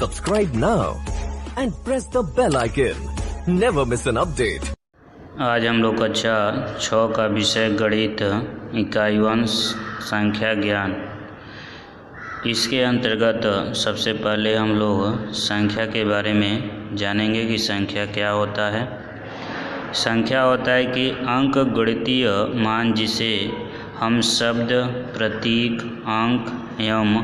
Subscribe now and press the bell icon. Never miss an update. आज हम लोग कक्षा 6 का विषय गणित इकाई 1 संख्या ज्ञान। इसके अंतर्गत सबसे पहले हम लोग संख्या के बारे में जानेंगे कि संख्या क्या होता है। संख्या होता है कि अंक गणितीय मान जिसे हम शब्द, प्रतीक, अंक एवं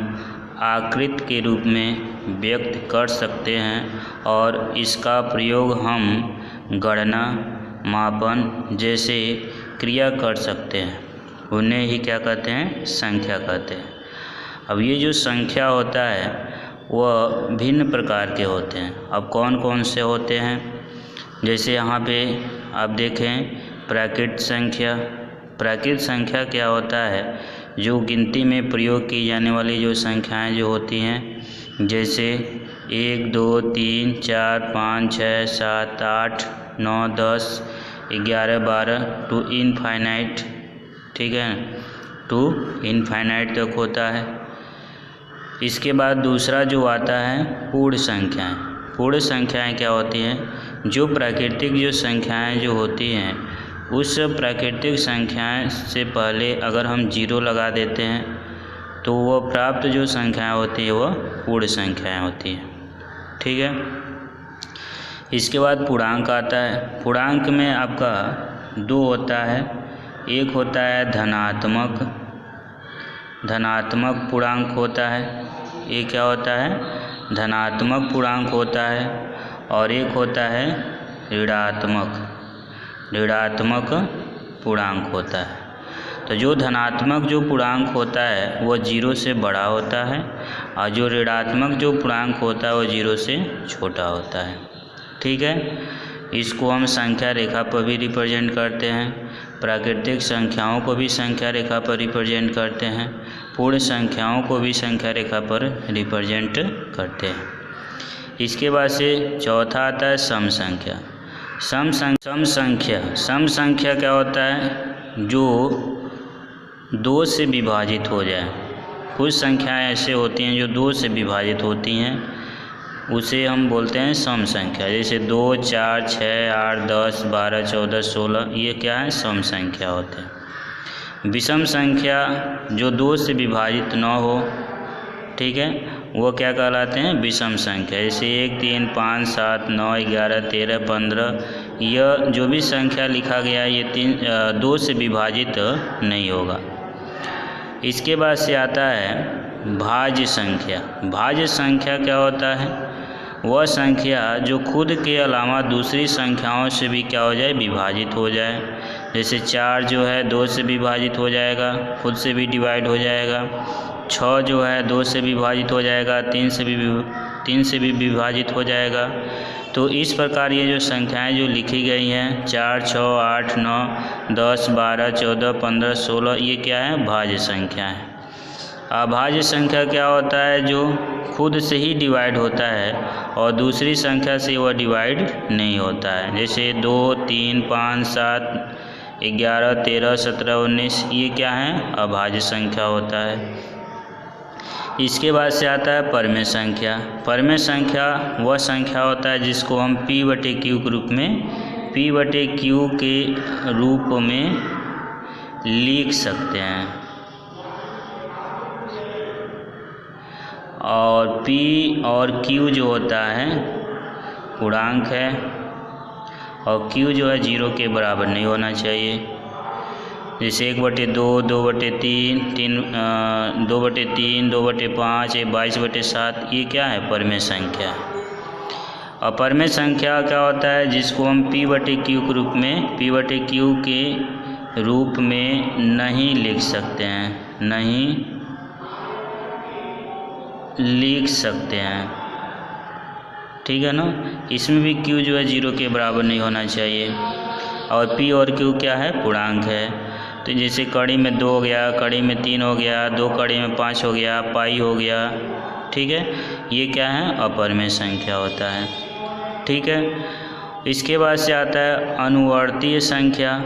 आकृति के रूप में व्यक्त कर सकते हैं और इसका प्रयोग हम गणना, मापन जैसे क्रिया कर सकते हैं, उन्हें ही क्या कहते हैं, संख्या कहते हैं। अब ये जो संख्या होता है वह भिन्न प्रकार के होते हैं। अब कौन कौन से होते हैं, जैसे यहाँ पे आप देखें प्राकृत संख्या। प्राकृत संख्या क्या होता है, जो गिनती में प्रयोग की जाने वाली जो संख्याएं जो होती हैं, जैसे 1, 2, 3, 4, 5, 6, 7, 8, 9, 10, 11, 12 टू इनफाइनाइट, ठीक है, टू इनफाइनाइट तक होता है। इसके बाद दूसरा जो आता है पूर्ण संख्याएं। पूर्ण संख्याएं क्या होती हैं, जो प्राकृतिक जो संख्याएं जो होती हैं उस प्राकृतिक संख्याएं से पहले अगर हम 0 लगा देते हैं तो वह प्राप्त जो संख्याएं होती है वह पूर्ण संख्याएं होती हैं, ठीक है। इसके बाद पूर्णांक आता है। पूर्णांक में आपका 2 होता है। एक होता है धनात्मक पूर्णांक होता है। ये क्या होता है, धनात्मक पूर्णांक होता है। और एक होता है ऋणात्मक पूर्णांक होता है। तो जो धनात्मक जो पूर्णांक होता है वह 0 से बड़ा होता है और जो ऋणात्मक जो पूर्णांक होता है वह 0 से छोटा होता है, ठीक है। इसको हम संख्या रेखा पर भी रिप्रेजेंट करते हैं। प्राकृतिक संख्याओं को भी संख्या रेखा पर रिप्रेजेंट करते हैं। पूर्ण संख्याओं को भी संख्या रेखा पर रिप्रेजेंट करते हैं। इसके बाद से चौथा आता है सम संख्या। सम संख्या क्या होता है, जो 2 से विभाजित हो जाए। कुछ संख्याएं ऐसे होती हैं जो 2 से विभाजित होती हैं, उसे हम बोलते हैं सम संख्या। जैसे 2, 4, 6, 8, 10, 12, 14, 16, ये क्या है, सम संख्या होते हैं। विषम संख्या जो 2 से विभाजित न हो, ठीक है, वो क्या कहलाते हैं, विषम संख्या। जैसे 1, 3, 5, 7, 9, 11, 13, 15, यह जो भी संख्या लिखा गया है ये 2 से विभाजित नहीं होगा। इसके बाद से आता है भाज्य संख्या। भाज्य संख्या क्या होता है, वह संख्या जो खुद के अलावा दूसरी संख्याओं से भी क्या हो जाए, विभाजित हो जाए। जैसे 4 जो है 2 से विभाजित हो जाएगा, खुद से भी डिवाइड हो जाएगा। 6 जो है 2 से विभाजित हो जाएगा, 3 से भी विभाजित हो जाएगा। तो इस प्रकार ये जो संख्याएं जो लिखी गई हैं 4, 6, 8, 9, 10, 12, 14, 15, 16, ये क्या है, भाज्य संख्या है। अभाज्य संख्या क्या होता है, जो खुद से ही डिवाइड होता है और दूसरी संख्या से वह डिवाइड नहीं होता है। जैसे 2, 3, 5, 7, 11, 13, 17, 19, ये क्या है, अभाज्य संख्या होता है। इसके बाद से आता है परमेय संख्या। परमेय संख्या वह संख्या होता है जिसको हम P/Q के रूप में P/Q के रूप में लिख सकते हैं। और P और Q जो होता है पूर्णांक है और Q जो है 0 के बराबर नहीं होना चाहिए। जैसे 1/2, 2/3, 2/3, 2/5, 22/7, ये क्या है, परमेय संख्या। और परमेय संख्या क्या होता है, जिसको हम P/Q के रूप में नहीं लिख सकते हैं, ठीक है ना। इसमें भी Q जो है 0 के बराबर नहीं होना चाहिए। और P और Q क्या है, पूर्णांक है। तो जैसे कड़ी में 2 हो गया, कड़ी में 3 हो गया, 2 कड़ी में 5 हो गया, पाई हो गया, ठीक है, ये क्या है, अपरमेय संख्या होता है, ठीक है। इसके बाद से आता है अनुवर्तीय संख्या।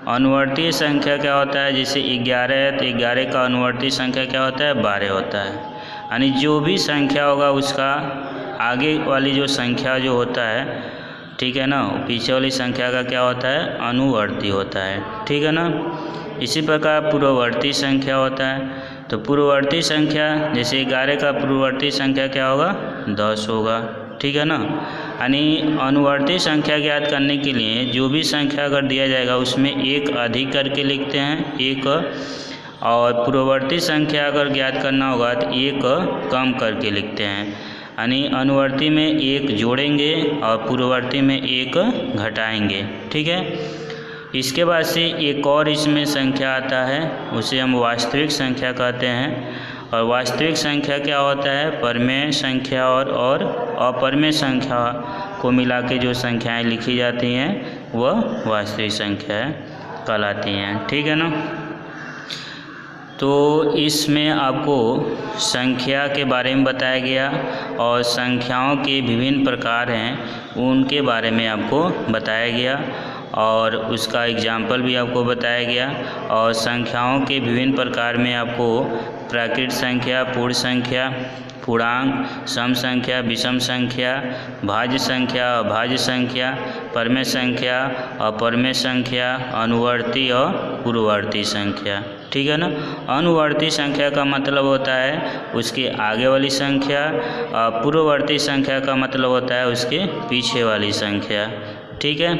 अनुवर्तीय संख्या क्या होता है, जैसे 11 है तो 11 का अनुवर्ती संख्या क्या होता है, 12 होता है। यानी जो भी संख्या होगा उसका आगे वाली जो संख्या जो होता है, ठीक है ना, पीछे वाली संख्या का क्या होता है, अनुवर्ती होता है, ठीक है ना। इसी प्रकार पूर्ववर्ती संख्या होता है। तो पूर्ववर्ती संख्या जैसे 11 का पूर्ववर्ती संख्या क्या होगा, 10 होगा, ठीक है ना। यानी अनुवर्ती संख्या ज्ञात करने के लिए जो भी संख्या अगर दिया जाएगा उसमें एक अधिक करके लिखते हैं, एक, और पूर्ववर्ती संख्या अगर ज्ञात करना होगा तो एक कम करके लिखते हैं। यानी अनुवर्ती में एक जोड़ेंगे और पूर्ववर्ती में एक घटाएंगे, ठीक है। इसके बाद से एक और इसमें संख्या आता है, उसे हम वास्तविक संख्या कहते हैं। और वास्तविक संख्या क्या होता है, परमेय संख्या और अपरमेय संख्या को मिला के जो संख्याएं लिखी जाती हैं वह वास्तविक संख्याएं कहलाती हैं, ठीक है ना। तो इसमें आपको संख्या के बारे में बताया गया और संख्याओं के विभिन्न प्रकार हैं उनके बारे में आपको बताया गया और उसका एग्जाम्पल भी आपको बताया गया। और संख्याओं के विभिन्न प्रकार में आपको प्राकृत संख्या, पूर्ण संख्या, पूर्णांक, सम संख्या, विषम संख्या, भाज्य संख्या, अभाज्य संख्या, परमेय संख्या, अपरमेय संख्या, अनुवर्ती और पूर्ववर्ती संख्या, ठीक है ना। अनुवर्ती संख्या का मतलब होता है उसके आगे वाली संख्या, पूर्ववर्ती संख्या का मतलब होता है उसके पीछे वाली संख्या, ठीक है।